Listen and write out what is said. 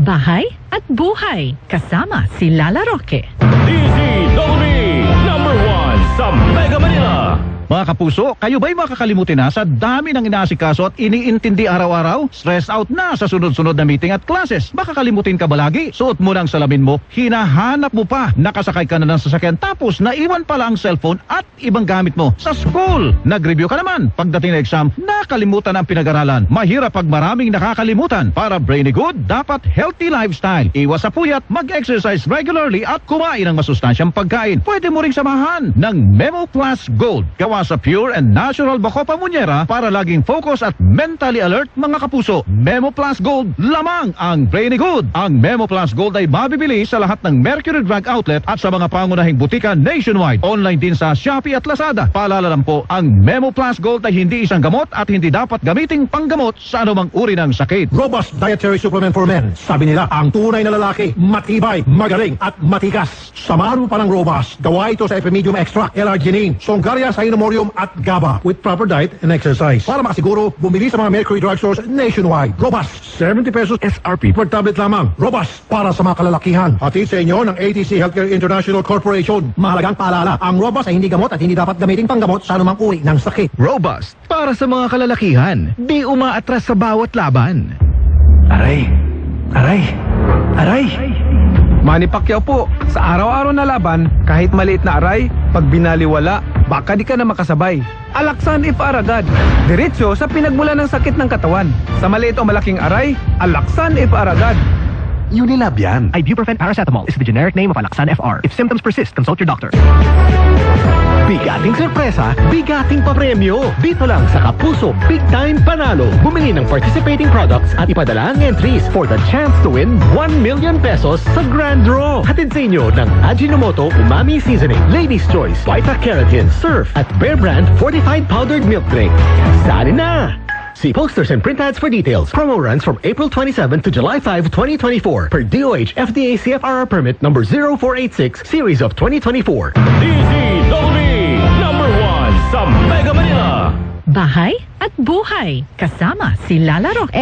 Bahay at buhay, kasama si Lala Roque. DZWB #1 sa Mega Manila. Mga kapuso, kayo ba'y makakalimutin na sa dami ng inaasikaso at iniintindi araw-araw? Stress out na sa sunod-sunod na meeting at classes. Makakalimutin ka ba lagi? Suot mo ng salamin mo, hinahanap mo pa. Nakasakay ka na ng sasakyan tapos naiwan pala ang cellphone at ibang gamit mo sa school. Nag-review ka naman. Pagdating na exam, nakalimutan ang pinag-aralan. Mahirap pag maraming nakakalimutan. Para brainy good, dapat healthy lifestyle. Iwas sa puyat, mag-exercise regularly at kumain ng masustansyang pagkain. Pwede mo ring samahan ng Memo Plus Gold. Gawa sa pure and natural Bacopa Monnieri para laging focus at mentally alert mga kapuso. Memo Plus Gold, lamang ang brainy good. Ang Memo Plus Gold ay mabibili sa lahat ng Mercury Drug Outlet at sa mga pangunahing butika nationwide. Online din sa Shopee at Lazada. Paalala lang po, ang Memo Plus Gold ay hindi isang gamot at hindi dapat gamiting panggamot sa anumang uri ng sakit. Robust Dietary Supplement for Men. Sabi nila, ang tunay na lalaki, matibay, magaling at matikas. Samahan mo pa ng Robust. Gawa ito sa Epimedium Extract, L-Arginine, Songaria Cynomorium at GABA with proper diet and exercise. Para makasiguro, bumili sa mga Mercury drugstores nationwide. Robust, 70 pesos SRP per tablet lamang. Robust, para sa mga kalalakihan. Hatid sa inyo ng ATC Healthcare International Corporation. Mahalagang paalala, ang Robust ay hindi gamot at hindi dapat gamitin panggamot sa anumang uri ng sakit. Robust, para sa mga kalalakihan. Di umaatras sa bawat laban. Aray! Aray! Aray! Manny Pacquiao po, sa araw-araw na laban, kahit maliit na aray, pag binaliwala, baka di ka na makasabay. Alaksan if Aragad. Diretso sa pinagmula ng sakit ng katawan. Sa maliit o malaking aray, Alaksan if Aragad. Unilab yan. Ibuprofen paracetamol is the generic name of Alaxan FR. If symptoms persist, consult your doctor. Bigating sorpresa, bigating papremyo. Dito lang sa Kapuso Big Time Panalo. Bumili ng participating products at ipadala ang entries for the chance to win 1 million pesos sa Grand Draw. Hatid sa inyo ng Ajinomoto Umami Seasoning, Ladies Choice, Vita Keratin, Surf at Bear Brand Fortified Powdered Milk Drink. Sali na! See posters and print ads for details. Promo runs from April 27 to July 5, 2024 per DOH FDA CFRR permit number 0486 series of 2024. DZWB #1 sa Mega Manila. Bahay at buhay, kasama si Lala Roque.